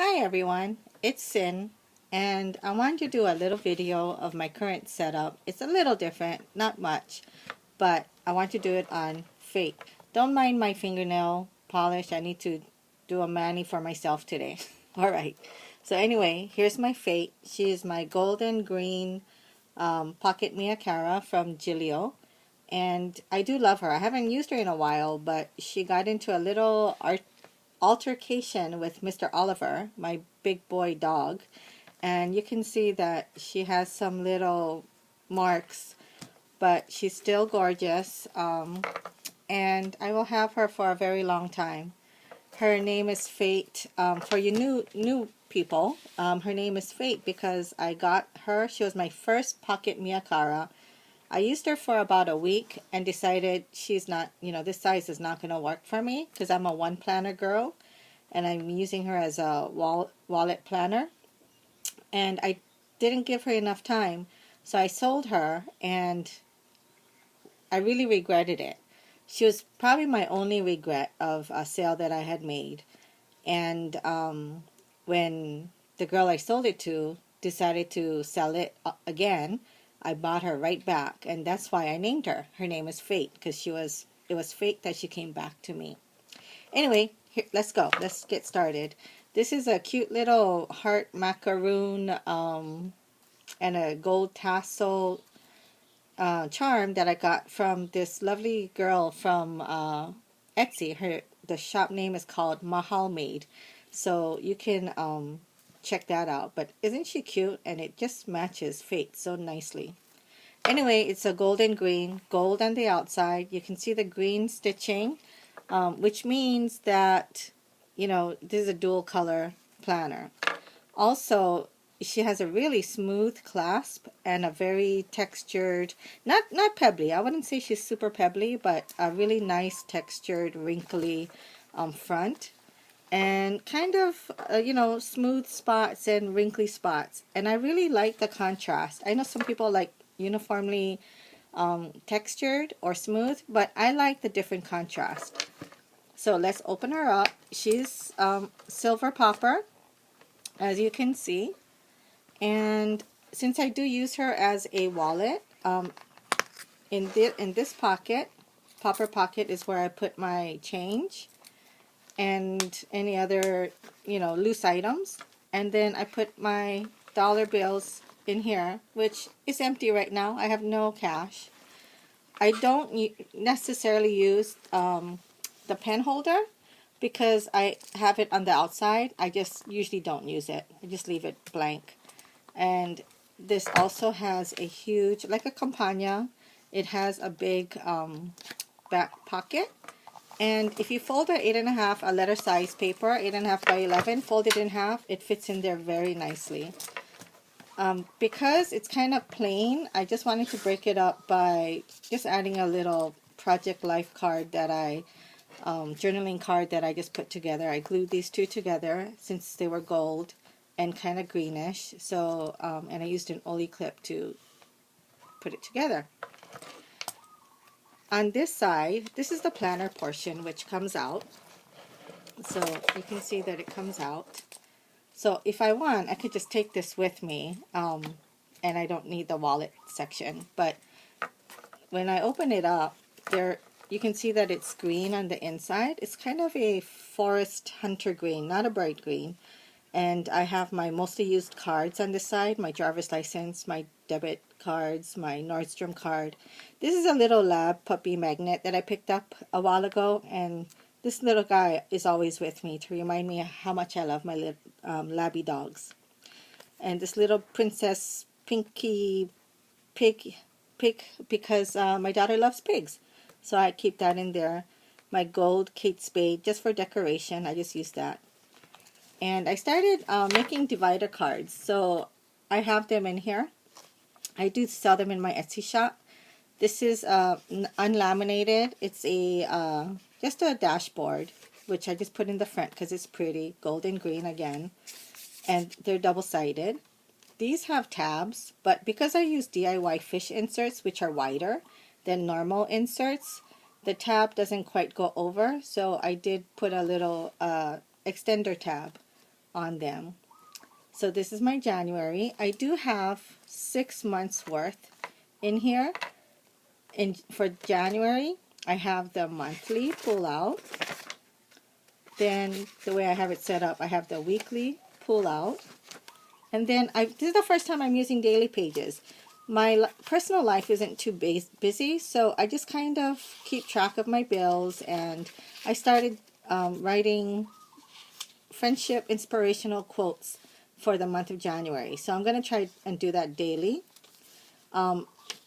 Hi everyone, it's Sin, and I wanted to do a little video of my current setup. It's a little different, not much, but I want to do it on fake. Don't mind my fingernail polish. I need to do a mani for myself today. Alright, so anyway, here's my fake. She is my golden green pocket Mia Cara from Gillio. And I do love her. I haven't used her in a while, but she got into a little altercation with Mr. Oliver, my big boy dog, and you can see that she has some little marks, but she's still gorgeous, and I will have her for a very long time. Her name is Fate. For you new people, her name is Fate because I got her. She was my first pocket Mia Cara. I used her for about a week and decided she's not, this size is not going to work for me because I'm a one planner girl and I'm using her as a wallet planner. And I didn't give her enough time, so I sold her and I really regretted it. She was probably my only regret of a sale that I had made. And when the girl I sold it to decided to sell it again, I bought her right back, and that's why I named her. Her name is Fate because it was fate that she came back to me. Anyway, here, let's go. Let's get started. This is a cute little heart macaroon and a gold tassel charm that I got from this lovely girl from Etsy. The shop name is called Mahal Made, so you can check that out. But isn't she cute? And it just matches Fate so nicely. Anyway, it's a golden green, gold on the outside. You can see the green stitching, which means that, this is a dual color planner. Also, she has a really smooth clasp and a very textured, not pebbly. I wouldn't say she's super pebbly, but a really nice textured, wrinkly front. And kind of, smooth spots and wrinkly spots. And I really like the contrast. I know some people like uniformly textured or smooth, but I like the different contrast. So let's open her up. She's silver popper, as you can see. And since I do use her as a wallet, in this pocket, popper pocket is where I put my change and any other, loose items. And then I put my dollar bills in here, which is empty right now. I have no cash. I don't necessarily use the pen holder because I have it on the outside. I just usually don't use it. I just leave it blank. And this also has a huge, like a Campagna, it has a big back pocket. And if you fold a 8.5, a letter size paper, 8.5 by 11, fold it in half, it fits in there very nicely. Because it's kind of plain, I just wanted to break it up by just adding a little Project Life card that journaling card that I just put together. I glued these two together since they were gold and kind of greenish. So, and I used an Oli clip to put it together. On this side, this is the planner portion which comes out. So you can see that it comes out. So if I want, I could just take this with me, and I don't need the wallet section. But when I open it up, you can see that it's green on the inside. It's kind of a forest hunter green, not a bright green. And I have my mostly used cards on this side, my driver's license, my debit cards, my Nordstrom card. This is a little lab puppy magnet that I picked up a while ago, and this little guy is always with me to remind me how much I love my labby dogs. And this little Princess Pinky pig because my daughter loves pigs. So I keep that in there. My gold Kate Spade, just for decoration. I just use that. And I started making divider cards. So I have them in here. I do sell them in my Etsy shop. This is unlaminated. It's a just a dashboard, which I just put in the front because it's pretty. Gold and green again. And they're double-sided. These have tabs, but because I use DIY fish inserts, which are wider than normal inserts, the tab doesn't quite go over. So I did put a little extender tab on them. So this is my January. I do have 6 months worth in here. For January, I have the monthly pull out. Then the way I have it set up, I have the weekly pull out. And then this is the first time I'm using daily pages. My personal life isn't too busy, so I just kind of keep track of my bills, and I started writing friendship inspirational quotes for the month of January. So I'm going to try and do that daily.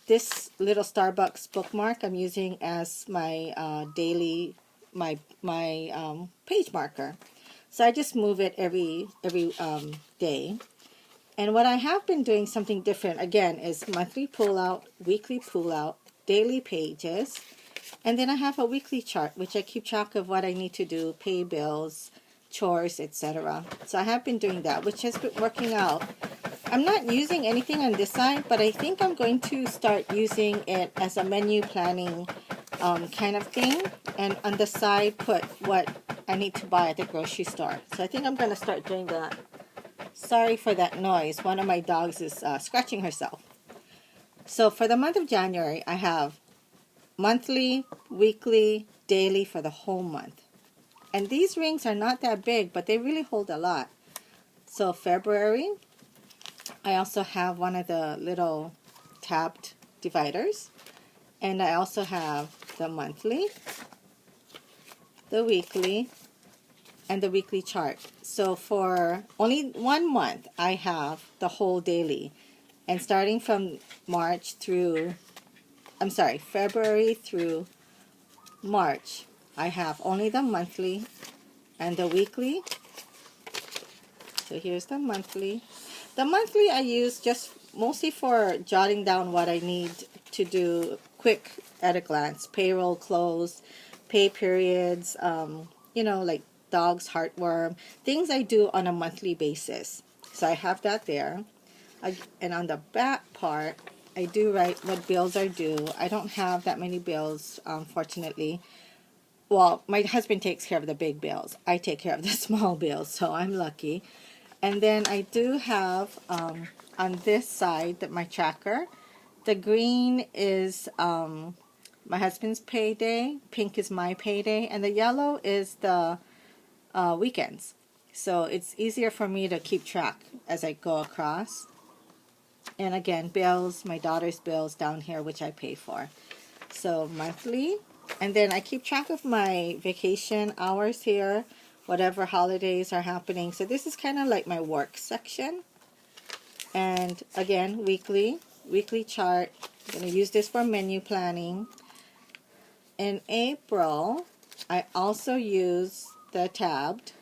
This little Starbucks bookmark I'm using as my daily, my page marker. So I just move it every day. And what I have been doing something different, again, is monthly pull-out, weekly pull-out, daily pages, and then I have a weekly chart, which I keep track of what I need to do, pay bills, chores, etc. So I have been doing that, which has been working out. I'm not using anything on this side, but I think I'm going to start using it as a menu planning kind of thing, and on the side put what I need to buy at the grocery store. So I think I'm going to start doing that. Sorry for that noise. One of my dogs is scratching herself. So for the month of January, I have monthly, weekly, daily for the whole month. And these rings are not that big, but they really hold a lot. So February, I also have one of the little tabbed dividers. And I also have the monthly, the weekly, and the weekly chart. So for only 1 month, I have the whole daily. And starting from February through March, I have only the monthly and the weekly. So here's the monthly. The monthly I use just mostly for jotting down what I need to do quick at a glance. Payroll close, pay periods, like dog's heartworm, things I do on a monthly basis. So I have that there. And on the back part, I do write what bills are due. I don't have that many bills, unfortunately. Well, my husband takes care of the big bills. I take care of the small bills, so I'm lucky. And then I do have on this side my tracker. The green is my husband's payday, pink is my payday, and the yellow is the weekends. So it's easier for me to keep track as I go across. And again, bills, my daughter's bills down here, which I pay for. So monthly. And then I keep track of my vacation hours here, whatever holidays are happening. So this is kind of like my work section. And again, weekly chart. I'm going to use this for menu planning. In April, I also use the tabbed.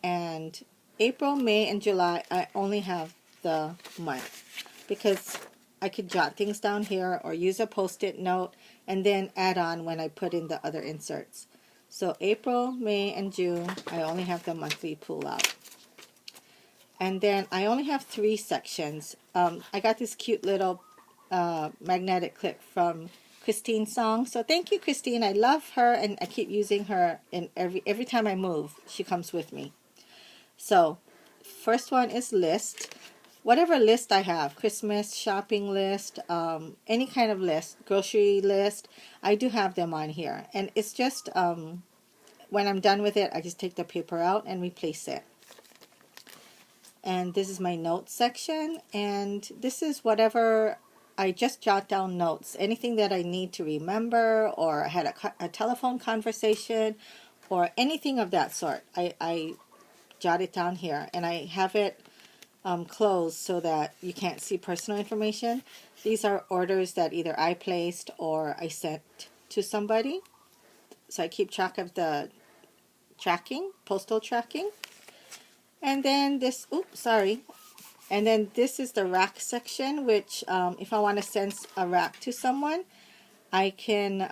And April, May, and July, I only have the month because I could jot things down here or use a post-it note and then add on when I put in the other inserts. So April, May, and June, I only have the monthly pull out. And then I only have 3 sections. I got this cute little magnetic clip from Christine's song. So thank you, Christine. I love her, and I keep using her in every time I move. She comes with me. So first one is list. Whatever list I have, Christmas, shopping list, any kind of list, grocery list, I do have them on here. And it's just, when I'm done with it, I just take the paper out and replace it. And this is my notes section. And this is whatever, I just jot down notes. Anything that I need to remember, or I had a telephone conversation, or anything of that sort. I jot it down here. And I have it closed so that you can't see personal information. These are orders that either I placed or I sent to somebody. So I keep track of the tracking, postal tracking. And then this, and then this is the rack section, which if I want to send a rack to someone, I can,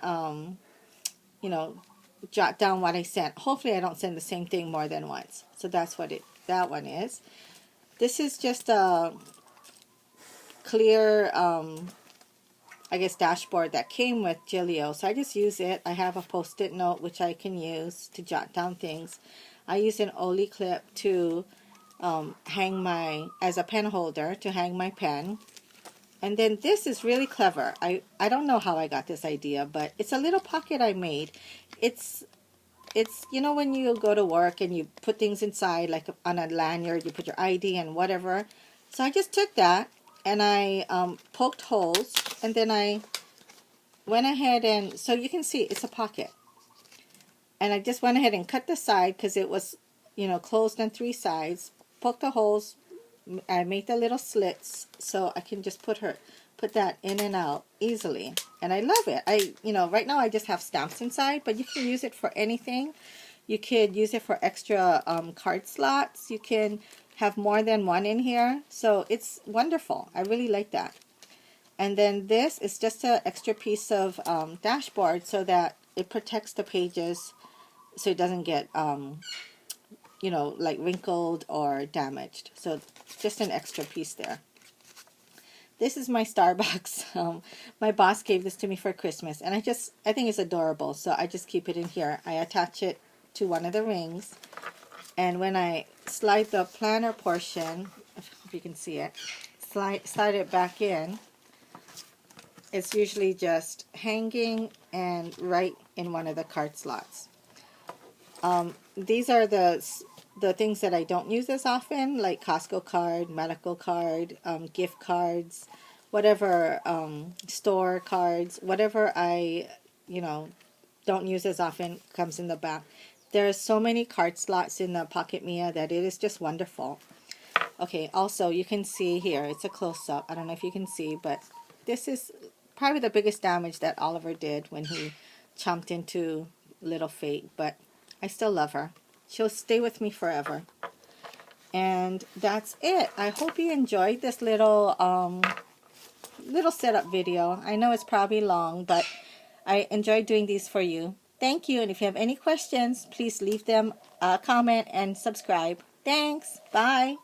jot down what I sent. Hopefully I don't send the same thing more than once. So that's what that one is. This is just a clear, dashboard that came with Gillio. So I just use it. I have a post-it note which I can use to jot down things. I use an Oli clip to hang as a pen holder to hang my pen. And then this is really clever. I don't know how I got this idea, but it's a little pocket I made. It's you know when you go to work and you put things inside, like on a lanyard, you put your ID and whatever. So I just took that and I poked holes, and then I went ahead and, so you can see it's a pocket. And I just went ahead and cut the side because it was, you know, closed on 3 sides. Poked the holes. I made the little slits so I can just put that in and out easily. And I love it. You know, right now I just have stamps inside, but you can use it for anything. You could use it for extra card slots. You can have more than one in here. So it's wonderful. I really like that. And then this is just an extra piece of dashboard so that it protects the pages so it doesn't get you know, like wrinkled or damaged. So just an extra piece there. This is my Starbucks. My boss gave this to me for Christmas, and I think it's adorable, so I just keep it in here. I attach it to one of the rings, and when I slide the planner portion, if you can see it, slide it back in, it's usually just hanging and right in one of the card slots. These are the things that I don't use as often, like Costco card, medical card, gift cards, whatever, store cards, whatever I, you know, don't use as often comes in the back. There are so many card slots in the Pocket Mia that it is just wonderful. Okay, also you can see here, it's a close-up. I don't know if you can see, but this is probably the biggest damage that Oliver did when he chomped into little Fate, but I still love her. She'll stay with me forever. And that's it. I hope you enjoyed this little setup video. I know it's probably long, but I enjoyed doing these for you. Thank you. And if you have any questions, please leave them a comment and subscribe. Thanks. Bye.